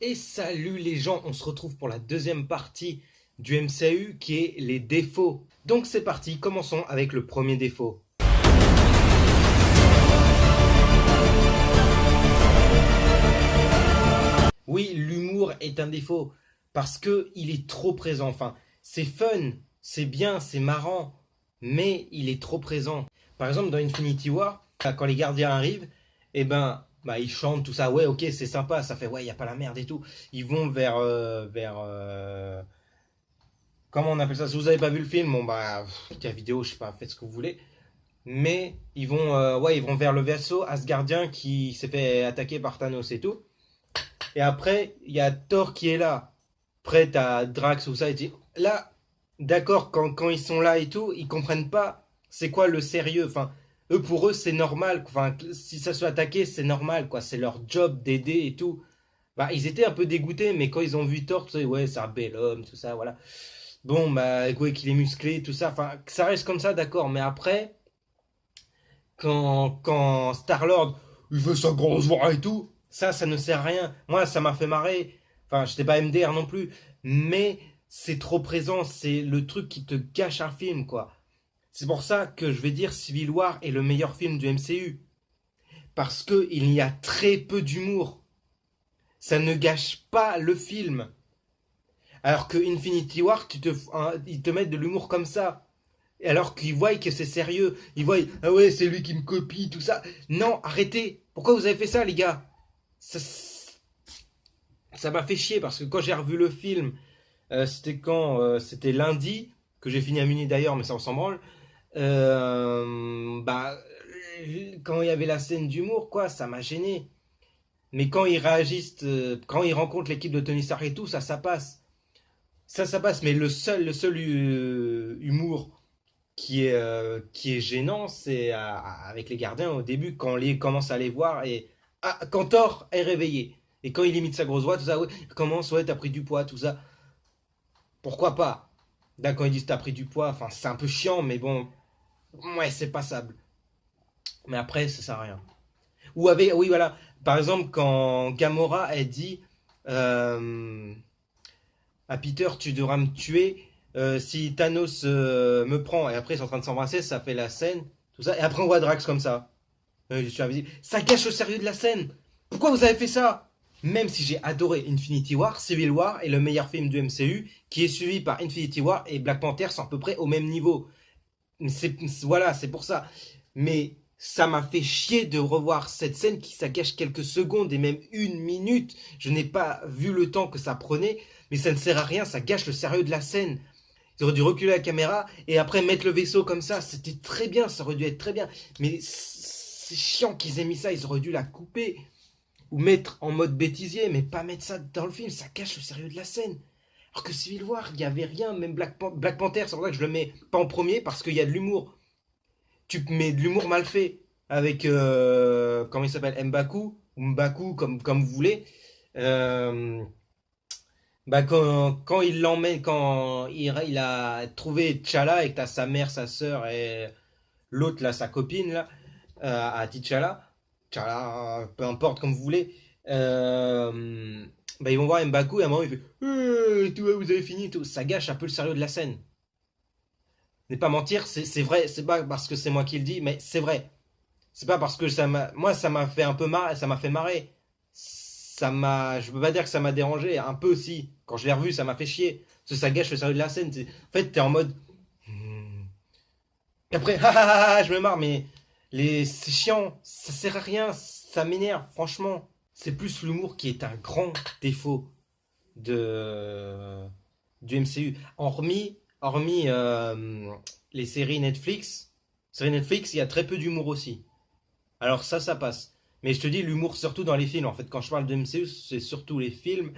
Et salut les gens, on se retrouve pour la deuxième partie du MCU qui est les défauts. Donc c'est parti, commençons avec le premier défaut. Oui, l'humour est un défaut parce que il est trop présent. Enfin, c'est fun, c'est bien, c'est marrant, mais il est trop présent. Par exemple, dans Infinity War, quand les gardiens arrivent, ils chantent tout ça. Ouais, ok, c'est sympa. Ça fait ouais, y a pas la merde et tout. Ils vont vers comment on appelle ça? Si vous avez pas vu le film, bon bah, la vidéo, je sais pas, faites ce que vous voulez. Mais ils vont vers le vaisseau Asgardien qui s'est fait attaquer par Thanos et tout. Et après, il y a Thor qui est là, prêt à Drax ou ça. Il dit, là, d'accord, quand ils sont là et tout, ils comprennent pas c'est quoi le sérieux. Enfin, pour eux, c'est normal. Enfin, si ça se fait attaquer, c'est normal, quoi. C'est leur job d'aider et tout. Bah, ils étaient un peu dégoûtés, mais quand ils ont vu Thor, tu sais, ouais, c'est un bel homme, tout ça, voilà. Bon, bah, ouais, qu'il est musclé, tout ça. Enfin, que ça reste comme ça, d'accord. Mais après, quand Star-Lord, il fait sa grosse voix et tout, ça ne sert à rien. Moi, ça m'a fait marrer. Enfin, j'étais pas MDR non plus. Mais c'est trop présent. C'est le truc qui te gâche un film, quoi. C'est pour ça que je vais dire Civil War est le meilleur film du MCU. Parce qu'il y a très peu d'humour. Ça ne gâche pas le film. Alors que Infinity War, ils te mettent de l'humour comme ça. Alors qu'ils voient que c'est sérieux. Ils voient, ah ouais, c'est lui qui me copie, tout ça. Non, arrêtez. Pourquoi vous avez fait ça, les gars? Ça, ça m'a fait chier parce que quand j'ai revu le film, c'était quand c'était lundi, que j'ai fini à minuit d'ailleurs, mais ça on s'en branle. Bah, quand il y avait la scène d'humour, quoi, ça m'a gêné. Mais quand ils réagissent, quand ils rencontrent l'équipe de Tony Stark et tout, ça passe. Ça passe. Mais le seul humour qui est gênant, c'est avec les gardiens au début, quand on commence à les voir et quand Thor est réveillé. Et quand il imite sa grosse voix, tout ça, ouais, il commence, ouais, t'as pris du poids, tout ça. Pourquoi pas? Là, quand ils disent t'as pris du poids, enfin, c'est un peu chiant, mais bon, ouais, c'est passable. Mais après, ça sert à rien. Oui, voilà. Par exemple, quand Gamora, elle dit euh, à Peter, tu devras me tuer si Thanos me prend. Et après, ils sont en train de s'embrasser, ça fait la scène, tout ça. Et après, on voit Drax comme ça. Je suis invisible. Ça gâche le sérieux de la scène. Pourquoi vous avez fait ça? Même si j'ai adoré Infinity War, Civil War est le meilleur film du MCU, qui est suivi par Infinity War et Black Panther sont à peu près au même niveau. Voilà, c'est pour ça. Mais ça m'a fait chier de revoir cette scène qui ça gâche quelques secondes et même une minute. Je n'ai pas vu le temps que ça prenait, mais ça ne sert à rien, ça gâche le sérieux de la scène. Ils auraient dû reculer la caméra et après mettre le vaisseau comme ça. C'était très bien, ça aurait dû être très bien. Mais c'est chiant qu'ils aient mis ça, ils auraient dû la couper. Ou mettre en mode bêtisier, mais pas mettre ça dans le film, ça cache le sérieux de la scène. Alors que Civil War, il n'y avait rien, même Black Panther, c'est pour ça que je le mets pas en premier, parce qu'il y a de l'humour. Tu mets de l'humour mal fait, avec, comment il s'appelle, M'Baku, ou M'Baku, comme vous voulez. Euh, quand il l'emmène, quand il a trouvé T'Challa et que t'as sa mère, sa sœur et l'autre, là, sa copine, là, à T'Challa, T'Challa, peu importe, comme vous voulez, ils vont voir M'Baku et à un moment il fait tu vois, vous avez fini, tout. Ça gâche un peu le sérieux de la scène. Ne pas mentir, c'est vrai, c'est pas parce que c'est moi qui le dis, mais c'est vrai. C'est pas parce que moi ça m'a fait un peu marrer, ça m'a fait marrer. Je peux pas dire que ça m'a dérangé, un peu aussi. Quand je l'ai revu, ça m'a fait chier. Parce que ça gâche le sérieux de la scène. En fait, t'es en mode. Et après, je me marre, mais c'est chiant, ça sert à rien, ça m'énerve, franchement. C'est plus l'humour qui est un grand défaut de, du MCU. Hormis les séries Netflix, il y a très peu d'humour aussi. Alors ça passe. Mais je te dis, l'humour surtout dans les films. En fait, quand je parle de MCU, c'est surtout les films.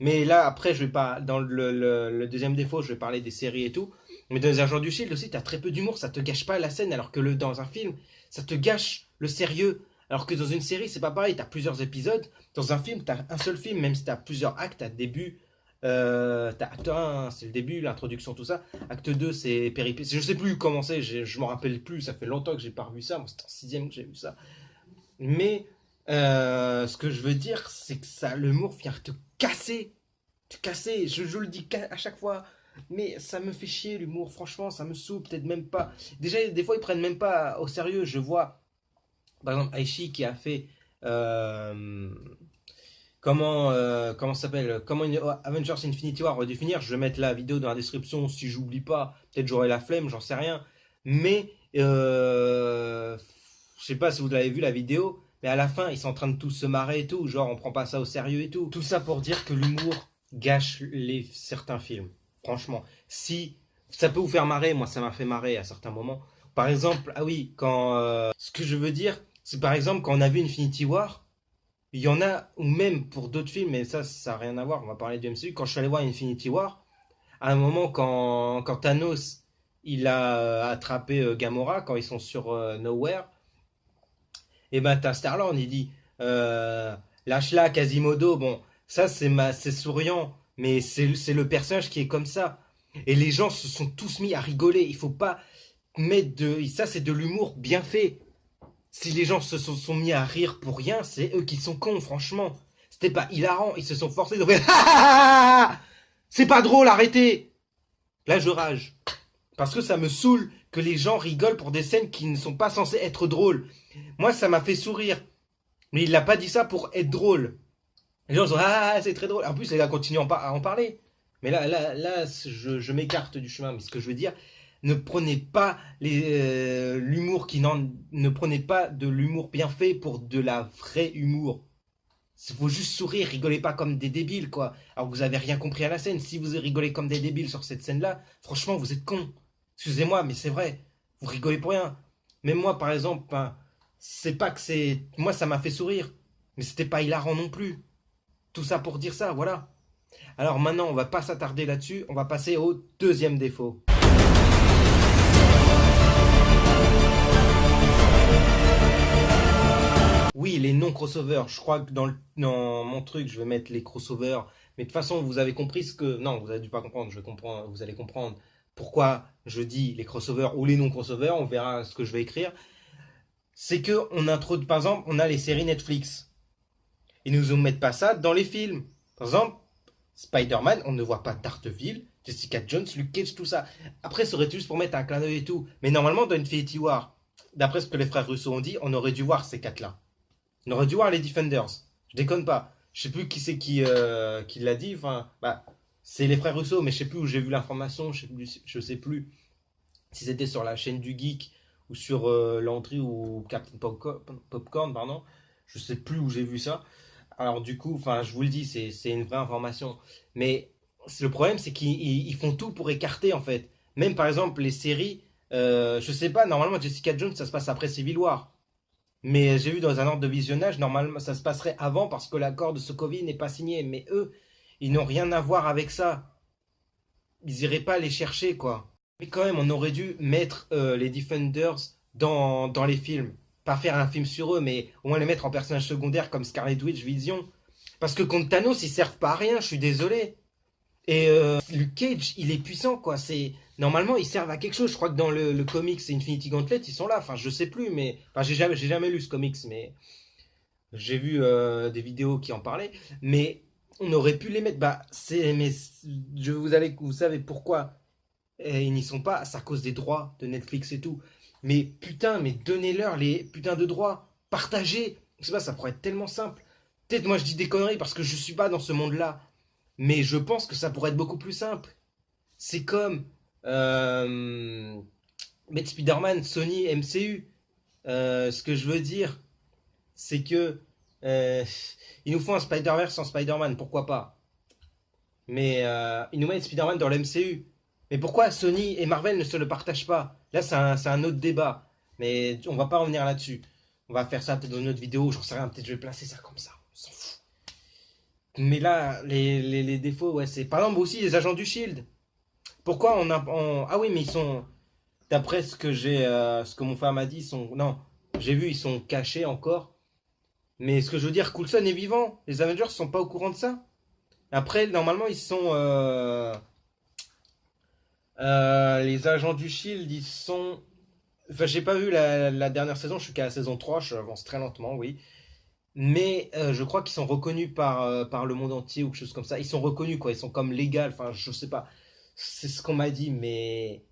Mais là, après, je vais pas. Dans le deuxième défaut, je vais parler des séries et tout. Mais dans les Agents du Shield aussi, t'as très peu d'humour, ça te gâche pas la scène, alors que dans un film, ça te gâche le sérieux. Alors que dans une série, c'est pas pareil, t'as plusieurs épisodes. Dans un film, t'as un seul film, même si t'as plusieurs actes, t'as début. T'as acte 1, c'est le début, l'introduction, tout ça. Acte 2, c'est péripéties. Je sais plus comment c'est, je m'en rappelle plus, ça fait longtemps que j'ai pas revu ça. Moi, c'était en sixième que j'ai vu ça. Mais Ce que je veux dire, c'est que ça, l'humour vient te casser. Je le dis à chaque fois, mais ça me fait chier l'humour. Franchement, ça me saoule, peut-être même pas. Déjà, des fois, ils prennent même pas au sérieux. Je vois, par exemple, Aichi qui a fait euh, comment ça s'appelle, comment Avengers Infinity War aurait dû finir. Je vais mettre la vidéo dans la description si j'oublie pas. Peut-être j'aurai la flemme, j'en sais rien. Mais je sais pas si vous l'avez vu la vidéo, mais à la fin, ils sont en train de tous se marrer et tout. Genre, on prend pas ça au sérieux et tout. Tout ça pour dire que l'humour gâche certains films. Franchement, si ça peut vous faire marrer, moi ça m'a fait marrer à certains moments. Par exemple, ah oui, quand ce que je veux dire, c'est par exemple quand on a vu Infinity War, il y en a, ou même pour d'autres films, mais ça n'a rien à voir, on va parler du MCU. Quand je suis allé voir Infinity War, à un moment, quand Thanos il a attrapé Gamora, quand ils sont sur Nowhere, et ben t'as Star-Lord, il dit euh, lâche-la, Quasimodo. Bon, ça c'est souriant, mais c'est le personnage qui est comme ça. Et les gens se sont tous mis à rigoler. Il faut pas mettre de. Ça, c'est de l'humour bien fait. Si les gens sont mis à rire pour rien, c'est eux qui sont cons, franchement. C'était pas hilarant, ils se sont forcés de faire c'est pas drôle, arrêtez. Là, je rage. Parce que ça me saoule que les gens rigolent pour des scènes qui ne sont pas censées être drôles. Moi, ça m'a fait sourire. Mais il n'a pas dit ça pour être drôle. Les gens sont ah, c'est très drôle. En plus, il a continué à en parler. Mais là je m'écarte du chemin. Mais ce que je veux dire, ne prenez pas l'humour ne prenez pas de l'humour bien fait pour de la vraie humour. Il faut juste sourire, rigolez pas comme des débiles, quoi. Alors que vous avez rien compris à la scène. Si vous rigolez comme des débiles sur cette scène-là, franchement, vous êtes cons. Excusez-moi, mais c'est vrai. Vous rigolez pour rien. Même moi, par exemple, ben, c'est pas que c'est. Moi, ça m'a fait sourire. Mais c'était pas hilarant non plus. Tout ça pour dire ça, voilà. Alors maintenant, on va pas s'attarder là-dessus. On va passer au deuxième défaut. Oui, les non-crossovers. Je crois que dans mon truc, je vais mettre les crossovers. Mais de toute façon, vous avez compris ce que. Non, vous avez dû pas comprendre. Je vais comprendre. Vous allez comprendre pourquoi je dis les crossovers ou les non-crossovers. On verra ce que je vais écrire. C'est que on introduit, par exemple, on a les séries Netflix. Ils nous mettent pas ça dans les films. Par exemple, Spider-Man, on ne voit pas Daredevil, Jessica Jones, Luke Cage, tout ça. Après, ça aurait été juste pour mettre un clin d'œil et tout. Mais normalement, dans Infinity War, d'après ce que les frères Russo ont dit, on aurait dû voir ces quatre-là. On aurait dû voir les Defenders. Je déconne pas. Je sais plus qui c'est qui l'a dit. Enfin, bah, c'est les frères Russo, mais je sais plus où j'ai vu l'information. Je sais plus si c'était sur la chaîne du Geek ou sur l'entrée ou Captain Popcorn, pardon. Je sais plus où j'ai vu ça. Alors du coup, enfin, je vous le dis, c'est une vraie information. Mais le problème, c'est qu'ils font tout pour écarter en fait. Même par exemple les séries, je sais pas. Normalement, Jessica Jones, ça se passe après Civil War. Mais j'ai vu dans un ordre de visionnage, normalement, ça se passerait avant parce que l'accord de Sokovie n'est pas signé. Mais eux, ils n'ont rien à voir avec ça. Ils iraient pas les chercher, quoi. Mais quand même, on aurait dû mettre les Defenders dans les films. Pas faire un film sur eux, mais au moins les mettre en personnages secondaires comme Scarlet Witch, Vision. Parce que contre Thanos, ils servent pas à rien, je suis désolé. Et Luke Cage, il est puissant, quoi. C'est normalement, ils servent à quelque chose. Je crois que dans le comics Infinity Gauntlet, ils sont là. Enfin, je sais plus, mais enfin, j'ai jamais lu ce comics, mais j'ai vu des vidéos qui en parlaient. Mais on aurait pu les mettre. Bah, mais vous savez pourquoi ils n'y sont pas. C'est à cause des droits de Netflix et tout. Mais putain, mais donnez-leur les putains de droits. Partagez. Je sais pas, ça pourrait être tellement simple. Peut-être moi je dis des conneries parce que je suis pas dans ce monde-là. Mais je pense que ça pourrait être beaucoup plus simple. C'est comme euh, mettre Spider-Man, Sony, MCU. Ce que je veux dire, c'est que euh, ils nous font un Spider-Verse sans Spider-Man, pourquoi pas. Mais ils nous mettent Spider-Man dans l'MCU. Mais pourquoi Sony et Marvel ne se le partagent pas? Là, c'est un autre débat. Mais on va pas revenir là-dessus. On va faire ça peut-être dans une autre vidéo, j'en sais rien, peut-être je vais placer ça comme ça. On s'en fout. Mais là, les défauts, ouais, c'est par exemple aussi les agents du Shield. Pourquoi ah oui, mais ils sont. D'après ce que mon frère m'a dit, ils sont. Non, j'ai vu, ils sont cachés encore. Mais ce que je veux dire, Coulson est vivant. Les Avengers sont pas au courant de ça. Après, normalement, ils sont. Les agents du Shield, ils sont. Enfin, j'ai pas vu la dernière saison, je suis qu'à la saison 3, je avance très lentement, oui. Mais je crois qu'ils sont reconnus par le monde entier ou quelque chose comme ça. Ils sont reconnus, quoi. Ils sont comme légal. Enfin, je sais pas. C'est ce qu'on m'a dit, mais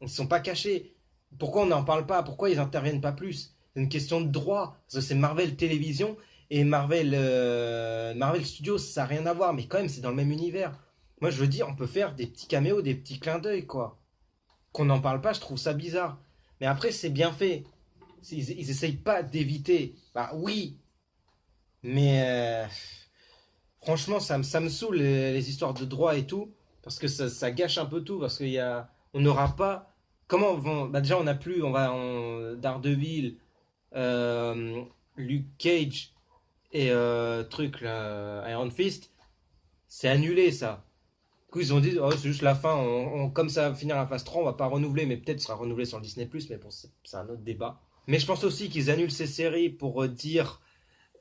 ils sont pas cachés. Pourquoi on n'en parle pas? Pourquoi ils interviennent pas plus? C'est une question de droit. Parce que c'est Marvel Télévision et Marvel Studios, ça n'a rien à voir. Mais quand même, c'est dans le même univers. Moi, je veux dire, on peut faire des petits caméos, des petits clins d'œil, quoi. Qu'on n'en parle pas, je trouve ça bizarre. Mais après, c'est bien fait. Ils essayent pas d'éviter. Bah oui, mais franchement, ça me saoule les histoires de droit et tout, parce que ça gâche un peu tout, parce on n'aura pas. Comment vont. Bah déjà, on n'a plus, Daredevil, euh, Luke Cage et truc là, Iron Fist, c'est annulé ça. Du coup, ils ont dit, oh, c'est juste la fin, comme ça va finir la phase 3, on va pas renouveler, mais peut-être ce sera renouvelé sur le Disney+, mais bon, c'est un autre débat. Mais je pense aussi qu'ils annulent ces séries pour dire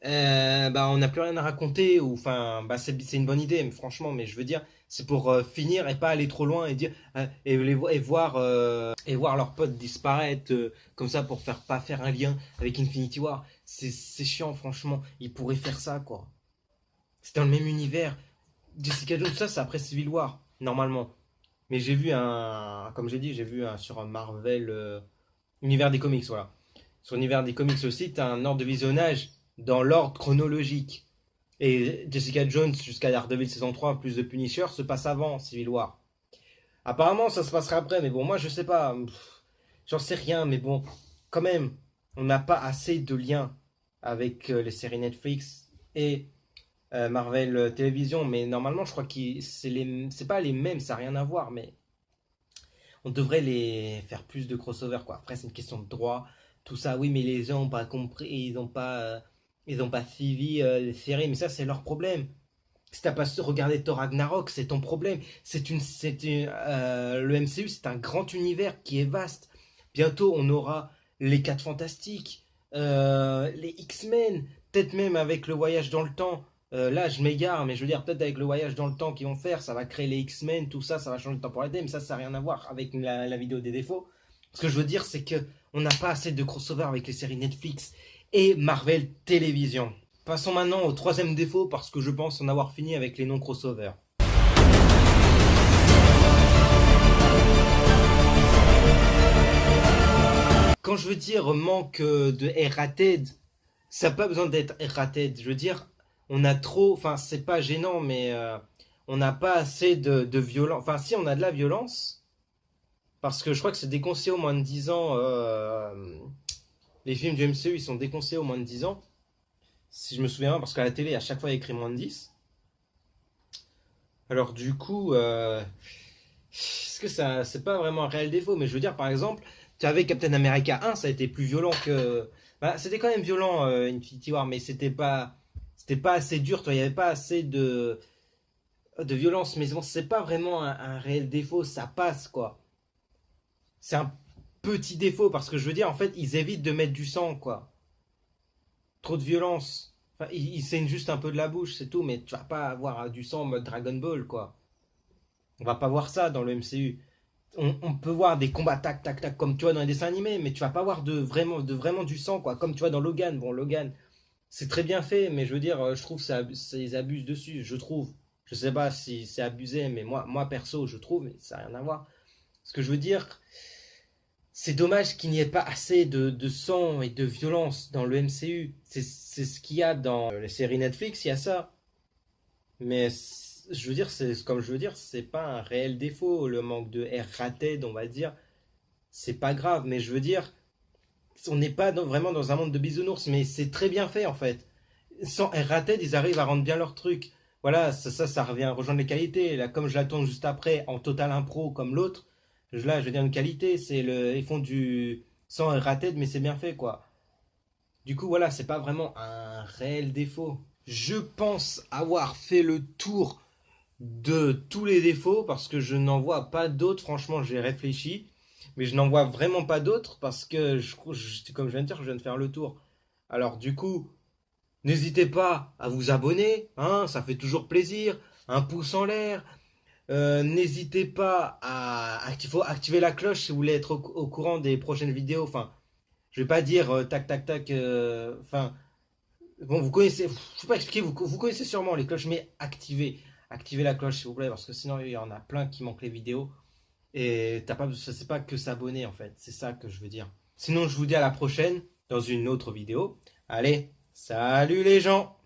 bah, on n'a plus rien à raconter, ou enfin, bah, c'est une bonne idée, mais franchement, mais je veux dire, c'est pour finir et pas aller trop loin et dire et voir leurs potes disparaître comme ça pour pas faire un lien avec Infinity War. C'est chiant, franchement. Ils pourraient faire ça, quoi. C'est dans le même univers. Jessica Jones, ça, c'est après Civil War, normalement. Mais comme j'ai dit, j'ai vu sur un Marvel univers des comics, voilà. Sur l'univers des comics aussi, tu as un ordre de visionnage dans l'ordre chronologique. Et Jessica Jones jusqu'à Daredevil saison 3, plus de Punisher, se passe avant Civil War. Apparemment, ça se passera après, mais bon, moi je sais pas. J'en sais rien, mais bon, quand même, on n'a pas assez de liens avec les séries Netflix et Marvel Télévision, mais normalement, je crois que c'est pas les mêmes, ça n'a rien à voir, mais on devrait les faire plus de crossover, quoi. Après, c'est une question de droit, tout ça. Oui, mais les gens n'ont pas compris, ils ont pas suivi les séries, mais ça, c'est leur problème. Si t'as pas regardé Thor Ragnarok, c'est ton problème. Le MCU, c'est un grand univers qui est vaste. Bientôt, on aura les 4 Fantastiques, les X-Men, peut-être même avec le voyage dans le temps. Là, je m'égare, mais je veux dire, peut-être avec le voyage dans le temps qu'ils vont faire, ça va créer les X-Men, tout ça, ça va changer de temporalité, mais ça n'a rien à voir avec la vidéo des défauts. Ce que je veux dire, c'est que on n'a pas assez de crossover avec les séries Netflix et Marvel Télévision. Passons maintenant au troisième défaut, parce que je pense en avoir fini avec les non-crossovers. Quand je veux dire manque de errated, ça n'a pas besoin d'être errated. Je veux dire, on a trop. Enfin, c'est pas gênant, mais on n'a pas assez de violence. Enfin, si, on a de la violence, parce que je crois que c'est déconseillé au moins de 10 ans. Les films du MCU, ils sont déconseillés au moins de 10 ans. Si je me souviens bien, parce qu'à la télé, à chaque fois, il y a écrit moins de 10. Alors, du coup, est-ce que ça, c'est pas vraiment un réel défaut? Mais je veux dire, par exemple, tu avais Captain America 1, ça a été plus violent que. Bah, c'était quand même violent, Infinity War, mais c'était pas assez dur, toi, il n'y avait pas assez de violence. Mais bon, c'est pas vraiment un réel défaut, ça passe, quoi. C'est un petit défaut, parce que je veux dire, en fait, ils évitent de mettre du sang, quoi. Trop de violence. Enfin, ils saignent juste un peu de la bouche, c'est tout, mais tu vas pas avoir du sang en mode Dragon Ball, quoi. On va pas voir ça dans le MCU. On peut voir des combats tac tac tac comme tu vois dans les dessins animés, mais tu vas pas voir de vraiment du sang, quoi, comme tu vois dans Logan. Bon, Logan, c'est très bien fait, mais je veux dire, je trouve ils abusent dessus, je trouve. Je sais pas si c'est abusé, mais moi perso, je trouve, mais ça n'a rien à voir. Ce que je veux dire, c'est dommage qu'il n'y ait pas assez de sang et de violence dans le MCU. C'est ce qu'il y a dans les séries Netflix, il y a ça. Mais je veux dire, comme je veux dire, c'est pas un réel défaut, le manque de R rated, on va dire. C'est pas grave, mais je veux dire, on n'est pas vraiment dans un monde de bisounours, mais c'est très bien fait en fait. Sans R rated, ils arrivent à rendre bien leur truc. Voilà, ça revient à rejoindre les qualités. Là, comme je l'attends juste après, en total impro comme l'autre, là, je veux dire une qualité, ils font du sans R rated, mais c'est bien fait quoi. Du coup, voilà, c'est pas vraiment un réel défaut. Je pense avoir fait le tour de tous les défauts parce que je n'en vois pas d'autres. Franchement, j'ai réfléchi, mais je n'en vois vraiment pas d'autres parce que, comme je viens de dire, je viens de faire le tour. Alors, du coup, n'hésitez pas à vous abonner, hein, ça fait toujours plaisir. Un pouce en l'air. N'hésitez pas il faut activer la cloche si vous voulez être au courant des prochaines vidéos. Enfin, je vais pas dire tac tac tac. Enfin, Bon, vous connaissez, je sais pas expliquer, vous connaissez sûrement les cloches, mais activez la cloche s'il vous plaît, parce que sinon il y en a plein qui manquent les vidéos. Et t'as pas, c'est pas que s'abonner en fait, c'est ça que je veux dire. Sinon, je vous dis à la prochaine dans une autre vidéo. Allez, salut les gens!